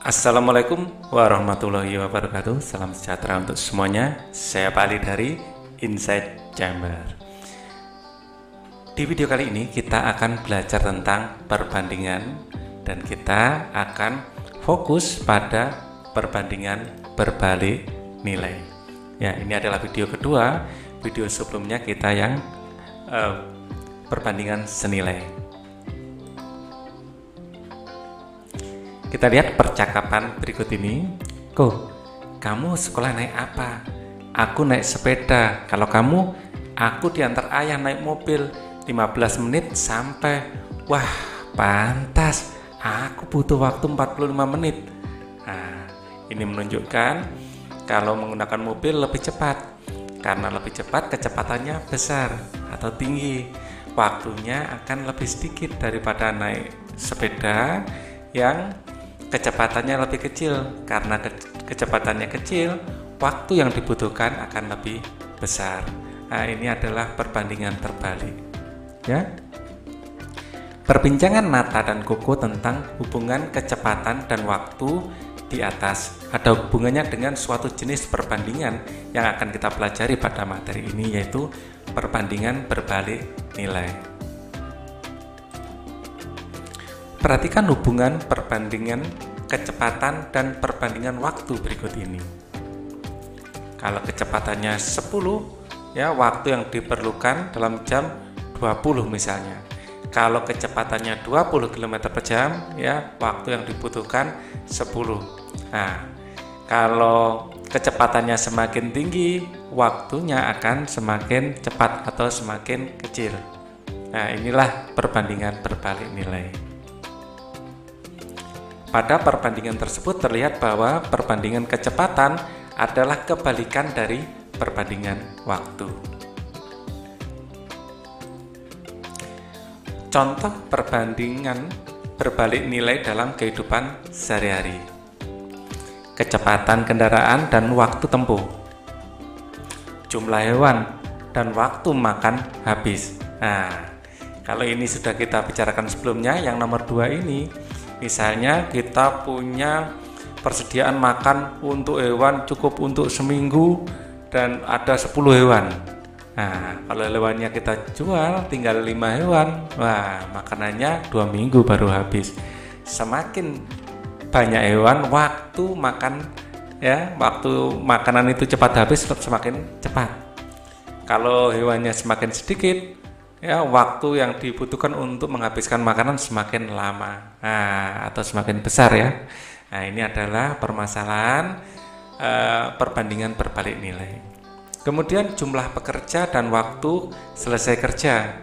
Assalamualaikum warahmatullahi wabarakatuh. Salam sejahtera untuk semuanya. Saya Pak Ali dari Inside Chamber. Di video kali ini kita akan belajar tentang perbandingan dan kita akan fokus pada perbandingan berbalik nilai. Ya, ini adalah video kedua. Video sebelumnya kita yang perbandingan senilai. Kita lihat percakapan berikut ini. Ko, kamu sekolah naik apa? Aku naik sepeda. Kalau kamu, aku diantar ayah naik mobil 15 menit sampai. Wah, pantas. Aku butuh waktu 45 menit. Nah, ini menunjukkan kalau menggunakan mobil lebih cepat. Karena lebih cepat, kecepatannya besar atau tinggi. Waktunya akan lebih sedikit daripada naik sepeda yang kecepatannya lebih kecil. Karena kecepatannya kecil, waktu yang dibutuhkan akan lebih besar. Nah, ini adalah perbandingan terbalik. Ya. Perbincangan Nata dan Koko tentang hubungan kecepatan dan waktu di atas ada hubungannya dengan suatu jenis perbandingan yang akan kita pelajari pada materi ini, yaitu perbandingan berbalik nilai. Perhatikan hubungan perbandingan kecepatan dan perbandingan waktu berikut ini. Kalau kecepatannya 10, ya waktu yang diperlukan dalam jam 20 misalnya. Kalau kecepatannya 20 km per jam, ya waktu yang dibutuhkan 10. Nah, kalau kecepatannya semakin tinggi, waktunya akan semakin cepat atau semakin kecil. Nah, inilah perbandingan berbalik nilai. Pada perbandingan tersebut terlihat bahwa perbandingan kecepatan adalah kebalikan dari perbandingan waktu. Contoh perbandingan berbalik nilai dalam kehidupan sehari-hari. Kecepatan kendaraan dan waktu tempuh. Jumlah hewan dan waktu makan habis. Nah, kalau ini sudah kita bicarakan sebelumnya, yang nomor 2 ini, misalnya kita punya persediaan makan untuk hewan cukup untuk seminggu dan ada 10 hewan. Nah, kalau hewannya kita jual tinggal 5 hewan, wah makanannya 2 minggu baru habis. Semakin banyak hewan, waktu makanan itu cepat habis semakin cepat. Kalau hewannya semakin sedikit, ya waktu yang dibutuhkan untuk menghabiskan makanan semakin lama, atau semakin besar ya. Nah, ini adalah permasalahan perbandingan berbalik nilai. Kemudian jumlah pekerja dan waktu selesai kerja.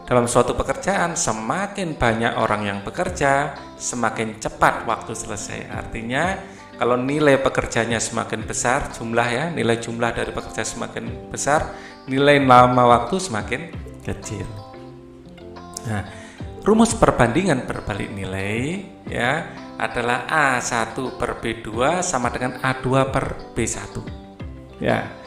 Dalam suatu pekerjaan, semakin banyak orang yang bekerja, semakin cepat waktu selesai. Artinya, kalau nilai pekerjanya semakin besar, nilai jumlah dari pekerja semakin besar, nilai lama waktu semakin kecil. Nah, rumus perbandingan berbalik nilai ya adalah A1 per B2 sama dengan A2 per B1. Ya.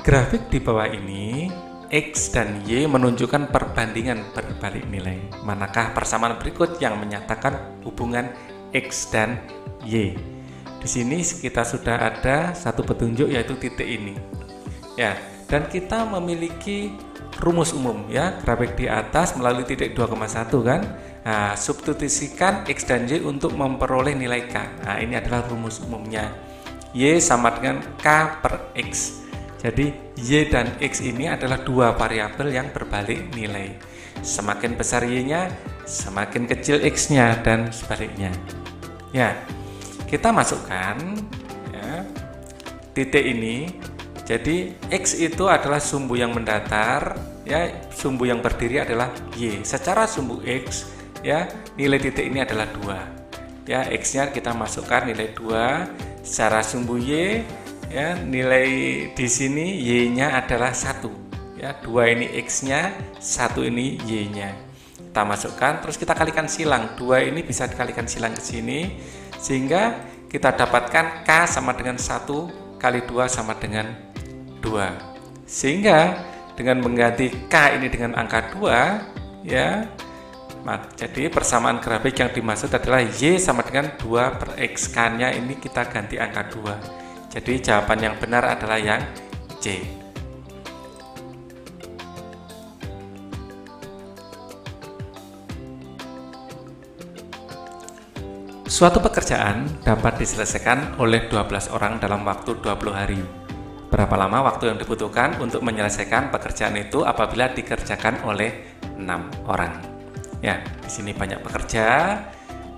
Grafik di bawah ini, X dan Y menunjukkan perbandingan berbalik nilai. Manakah persamaan berikut yang menyatakan hubungan X dan Y? Di sini kita sudah ada satu petunjuk, yaitu titik ini. Ya, dan kita memiliki rumus umum ya, grafik di atas melalui titik 2,1 kan. Nah, substitusikan X dan Y untuk memperoleh nilai K. Nah, ini adalah rumus umumnya. Y sama dengan K per X. Jadi Y dan X ini adalah dua variabel yang berbalik nilai. Semakin besar Y-nya, semakin kecil X-nya dan sebaliknya. Ya, kita masukkan ya, titik ini. Jadi X itu adalah sumbu yang mendatar, ya, sumbu yang berdiri adalah Y. Secara sumbu X, ya, nilai titik ini adalah 2. Ya, X-nya kita masukkan nilai 2. Secara sumbu Y, ya, nilai di sini Y-nya adalah 1. Ya, 2 ini X-nya, 1 ini Y-nya. Kita masukkan, terus kita kalikan silang. 2 ini bisa dikalikan silang ke sini, sehingga kita dapatkan K sama dengan 1 kali 2 sama dengan 2. Sehingga dengan mengganti K ini dengan angka 2, ya. Jadi persamaan grafik yang dimaksud adalah Y sama dengan 2 per X. K-nya ini kita ganti angka 2. Jadi jawaban yang benar adalah yang C. Suatu pekerjaan dapat diselesaikan oleh 12 orang dalam waktu 20 hari. Berapa lama waktu yang dibutuhkan untuk menyelesaikan pekerjaan itu apabila dikerjakan oleh 6 orang? Ya, di sini banyak pekerja.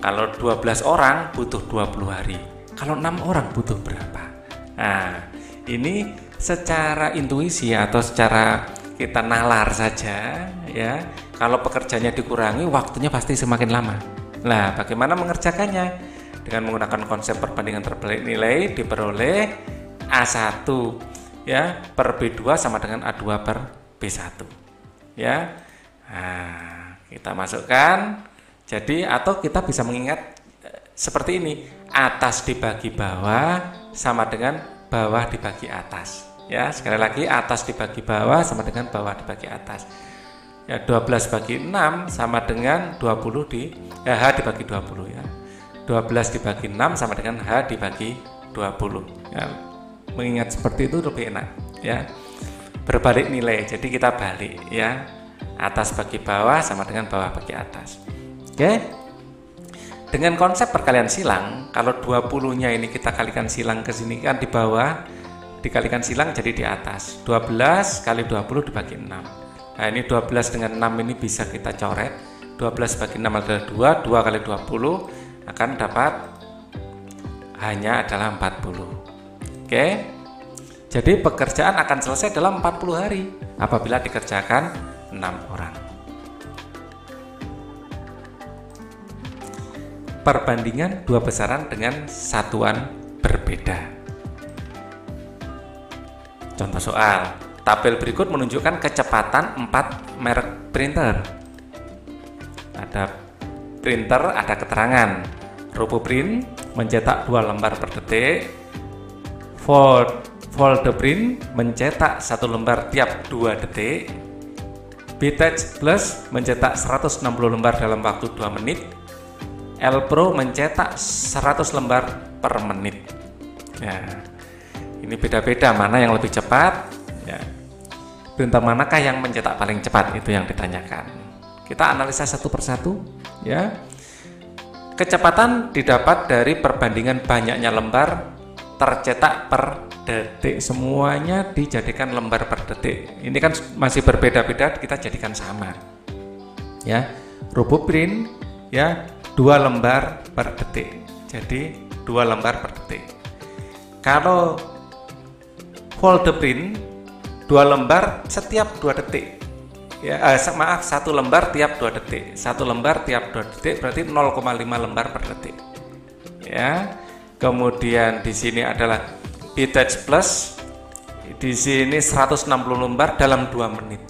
Kalau 12 orang butuh 20 hari. Kalau 6 orang butuh berapa? Nah, ini secara intuisi atau secara kita nalar saja ya. Kalau pekerjaannya dikurangi, waktunya pasti semakin lama. Nah, bagaimana mengerjakannya? Dengan menggunakan konsep perbandingan terbalik nilai diperoleh A1 ya per B2 sama dengan A2 per B1. Ya. Nah, kita masukkan. Jadi atau kita bisa mengingat seperti ini. Atas dibagi bawah sama dengan bawah dibagi atas. Ya, sekali lagi atas dibagi bawah sama dengan bawah dibagi atas. Ya, 12 bagi 6 sama dengan 20 H dibagi 20 ya. 12 dibagi 6 sama dengan H dibagi 20. Ya, mengingat seperti itu lebih enak ya. Berbalik nilai. Jadi kita balik ya. Atas bagi bawah sama dengan bawah bagi atas. Oke. Dengan konsep perkalian silang, kalau 20-nya ini kita kalikan silang ke sini kan di bawah, dikalikan silang jadi di atas. 12 kali 20 dibagi 6. Nah, ini 12 dengan 6 ini bisa kita coret. 12 bagi 6 adalah 2, 2 kali 20 akan dapat hanya adalah 40. Oke. Jadi pekerjaan akan selesai dalam 40 hari apabila dikerjakan 6 orang. Perbandingan dua besaran dengan satuan berbeda. Contoh soal. Tabel berikut menunjukkan kecepatan 4 merek printer. Ada printer, ada keterangan. RoboPrint mencetak 2 lembar per detik. Folderprint mencetak 1 lembar tiap 2 detik. BTouch Plus mencetak 160 lembar dalam waktu 2 menit. L-Pro mencetak 100 lembar per menit. Ya, ini beda-beda mana yang lebih cepat. Ya. Printer manakah yang mencetak paling cepat, itu yang ditanyakan. Kita analisa satu persatu. Ya. Kecepatan didapat dari perbandingan banyaknya lembar tercetak per detik. Semuanya dijadikan lembar per detik. Ini kan masih berbeda-beda, kita jadikan sama. Ya, RoboPrint ya 2 lembar per detik. Jadi 2 lembar per detik. Kalau Folderprint 2 lembar setiap 2 detik. Ya, 1 lembar tiap 2 detik. 1 lembar tiap 2 detik berarti 0,5 lembar per detik. Ya. Kemudian di sini adalah BTouch Plus, di sini 160 lembar dalam 2 menit.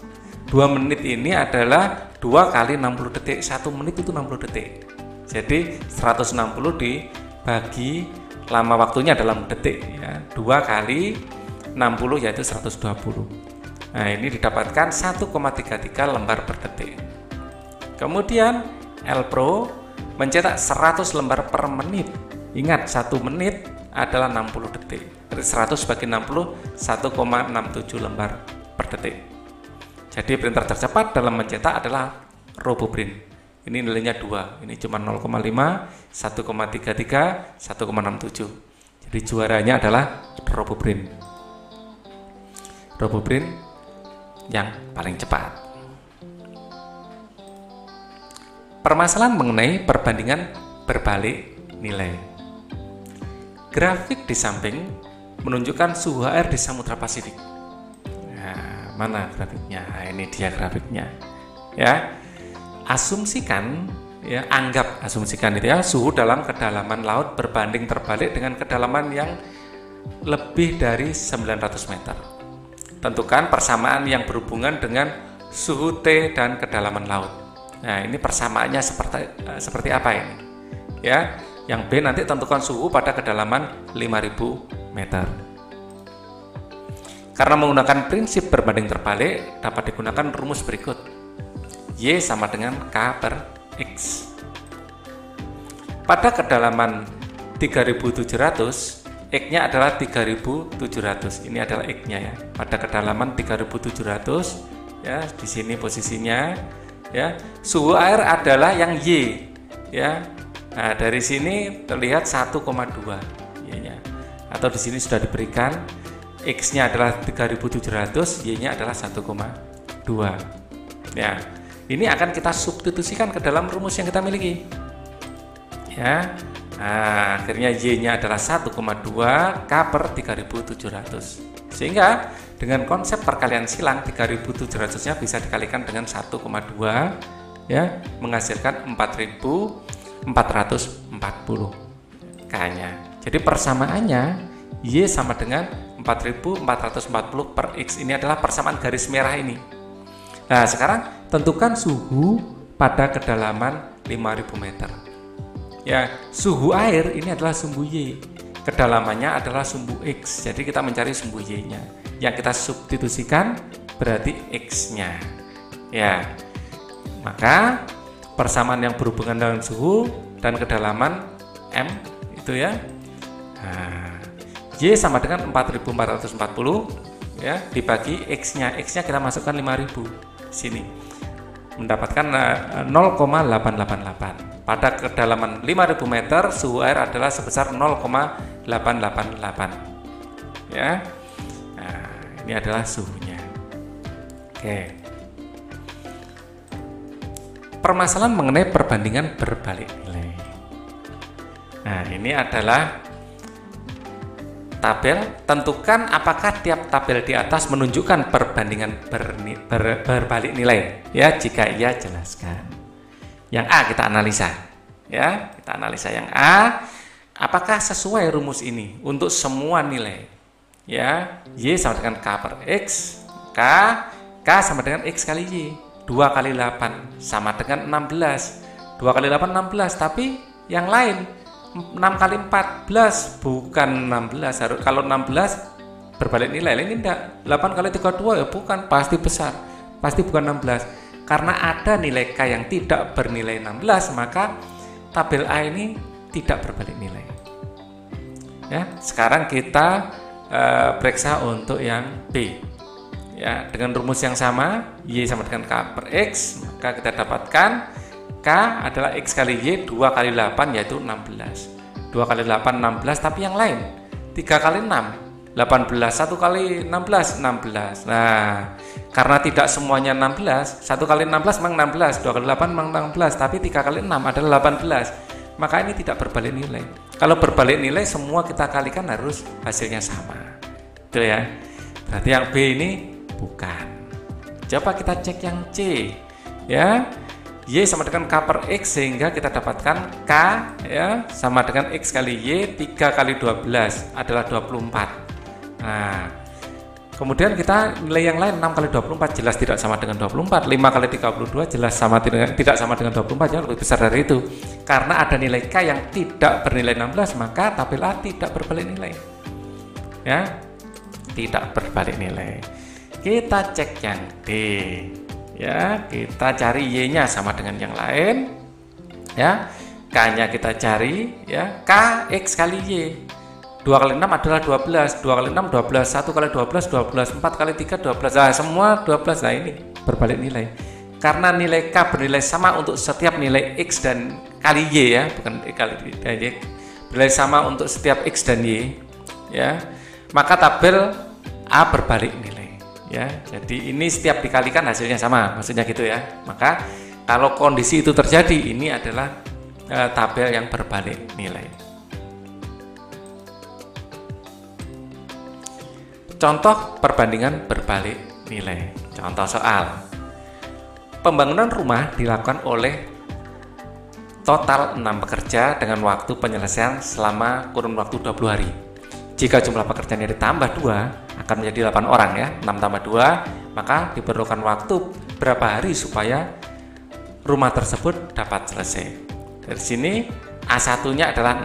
2 menit ini adalah 2 kali 60 detik. 1 menit itu 60 detik. Jadi 160 dibagi lama waktunya dalam detik ya. 2 kali 60 yaitu 120. Nah, ini didapatkan 1,33 lembar per detik. Kemudian L-Pro mencetak 100 lembar per menit. Ingat, 1 menit adalah 60 detik. 100 bagi 60, 1,67 lembar per detik. Jadi printer tercepat dalam mencetak adalah RoboPrint. Ini nilainya 2. Ini cuma 0,5, 1,33, 1,67. Jadi juaranya adalah RoboPrint. RoboPrint yang paling cepat. Permasalahan mengenai perbandingan berbalik nilai. Grafik di samping menunjukkan suhu air di Samudra Pasifik. Nah, mana grafiknya? Nah, ini dia grafiknya. Ya, asumsikan, ya, asumsikan itu ya, suhu dalam kedalaman laut berbanding terbalik dengan kedalaman yang lebih dari 900 meter. Tentukan persamaan yang berhubungan dengan suhu T dan kedalaman laut. Nah, ini persamaannya seperti apa ini? Ya. Yang B nanti tentukan suhu pada kedalaman 5000 meter. Karena menggunakan prinsip berbanding terbalik, dapat digunakan rumus berikut. Y sama dengan K per X. Pada kedalaman 3700, X-nya adalah 3700. Ini adalah X-nya ya. Pada kedalaman 3700 ya, di sini posisinya ya. Suhu air adalah yang Y ya. Nah, dari sini terlihat 1,2 Y-nya. Atau di sini sudah diberikan X-nya adalah 3700, Y-nya adalah 1,2. Ya. Ini akan kita substitusikan ke dalam rumus yang kita miliki. Ya. Nah, akhirnya Y-nya adalah 1,2 K per 3700. Sehingga dengan konsep perkalian silang 3700-nya bisa dikalikan dengan 1,2 ya, menghasilkan 4440 K-nya. Jadi persamaannya Y sama dengan 4440 per X. Ini adalah persamaan garis merah ini. Nah, sekarang tentukan suhu pada kedalaman 5000 meter. Ya, suhu air ini adalah sumbu Y, kedalamannya adalah sumbu X. Jadi kita mencari sumbu Y-nya. Yang kita substitusikan berarti X-nya. Ya, maka persamaan yang berhubungan dengan suhu dan kedalaman M itu ya. Nah, Y sama dengan 4440 ya, dibagi X-nya. X-nya kita masukkan 5000 sini. Mendapatkan 0,888. Pada kedalaman 5000 meter suhu air adalah sebesar 0,888 ya. Nah, ini adalah suhunya. Oke. Permasalahan mengenai perbandingan berbalik nilai. Nah, ini adalah tabel. Tentukan apakah tiap tabel di atas menunjukkan perbandingan berbalik nilai. Ya, jika iya jelaskan. Yang A kita analisa. Ya, kita analisa yang A. Apakah sesuai rumus ini untuk semua nilai? Ya, Y sama dengan K per X. K sama dengan X kali Y. 2 kali 8 sama dengan 16. 2 kali 8 16, tapi yang lain 6 kali 14 bukan 16. Harus kalau 16 berbalik nilai, ini enggak. 8 kali 32 ya bukan, pasti besar. Pasti bukan 16. Karena ada nilai K yang tidak bernilai 16, maka tabel A ini tidak berbalik nilai. Ya, sekarang kita periksa untuk yang B. Ya, dengan rumus yang sama, Y sama dengan K per X, maka kita dapatkan K adalah X kali Y 2 kali 8 yaitu 16. 2 kali 8 16, tapi yang lain 3 kali 6 18, 1 kali 16 16. Nah, karena tidak semuanya 16, 1 kali 16 memang 16, 2 kali 8 memang 16, tapi 3 kali 6 adalah 18. Maka ini tidak berbalik nilai. Kalau berbalik nilai semua kita kalikan harus hasilnya sama. Itu ya. Berarti yang B ini bukan. Coba kita cek yang C. Ya. Y sama dengan K per X, sehingga kita dapatkan K ya sama dengan X kali Y 3 kali 12 adalah 24. Nah, kemudian kita nilai yang lain 6 kali 24 jelas tidak sama dengan 24, 5 kali 32 jelas tidak sama dengan 24, yang lebih besar dari itu. Karena ada nilai K yang tidak bernilai 16, maka tabel A tidak berbalik nilai. Ya, tidak berbalik nilai. Kita cek yang D. Ya, kita cari Y-nya sama dengan yang lain. Ya, K-nya kita cari ya, K X kali Y. 2 kali 6 adalah 12, 2 kali 6 12, 1 kali 12 12, 4 kali 3 12. Nah, semua 12. Nah, ini berbalik nilai. Karena nilai K bernilai sama untuk setiap nilai X dan kali Y ya, bukan kali Y. Bernilai sama untuk setiap X dan Y ya. Maka tabel A berbalik nilai ya. Jadi ini setiap dikalikan hasilnya sama, maksudnya gitu ya. Maka kalau kondisi itu terjadi, ini adalah tabel yang berbalik nilai. Contoh perbandingan berbalik nilai. Contoh soal. Pembangunan rumah dilakukan oleh total 6 pekerja dengan waktu penyelesaian selama kurun waktu 20 hari. Jika jumlah pekerjanya ditambah 2, akan menjadi 8 orang ya. 6 tambah 2, maka diperlukan waktu berapa hari supaya rumah tersebut dapat selesai. Dari sini A1-nya adalah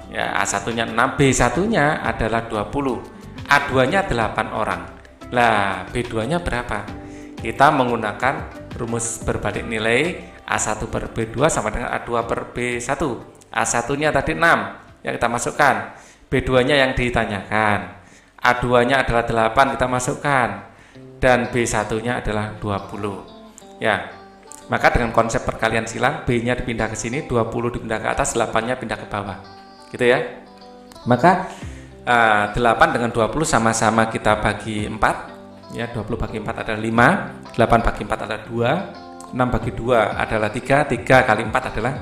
6. Ya, A1-nya 6, B1-nya adalah 20. A2-nya 8 orang. Lah, B2-nya berapa? Kita menggunakan rumus berbalik nilai A1 per B2 sama dengan A2 per B1. A1-nya tadi 6 yang kita masukkan, B2-nya yang ditanyakan, A2-nya adalah 8 kita masukkan, dan B1-nya adalah 20. Ya, maka dengan konsep perkalian silang, B-nya dipindah ke sini, 20 dipindah ke atas, 8-nya pindah ke bawah. Gitu ya. Maka 8 dengan 20 sama-sama kita bagi 4. Ya, 20 bagi 4 adalah 5, 8 bagi 4 adalah 2, 6 bagi 2 adalah 3, 3 kali 4 adalah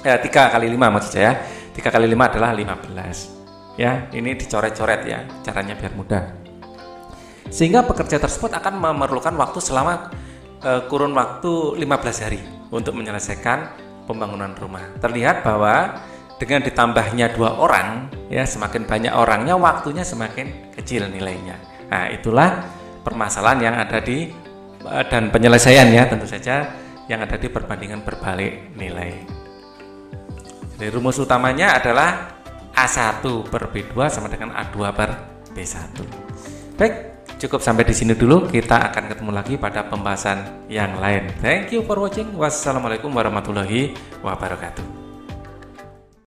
3 kali 5 maksud saya. 3 kali 5 adalah 15. Ya, ini dicoret-coret ya, caranya biar mudah. Sehingga pekerja tersebut akan memerlukan waktu selama kurun waktu 15 hari untuk menyelesaikan pembangunan rumah. Terlihat bahwa dengan ditambahnya 2 orang, ya semakin banyak orangnya, waktunya semakin kecil nilainya. Nah, itulah permasalahan yang ada di dan penyelesaian ya tentu saja yang ada di perbandingan berbalik nilai. Jadi rumus utamanya adalah A1 per B2 sama dengan A2 per B1. Baik, cukup sampai di sini dulu. Kita akan ketemu lagi pada pembahasan yang lain. Thank you for watching. Wassalamualaikum warahmatullahi wabarakatuh.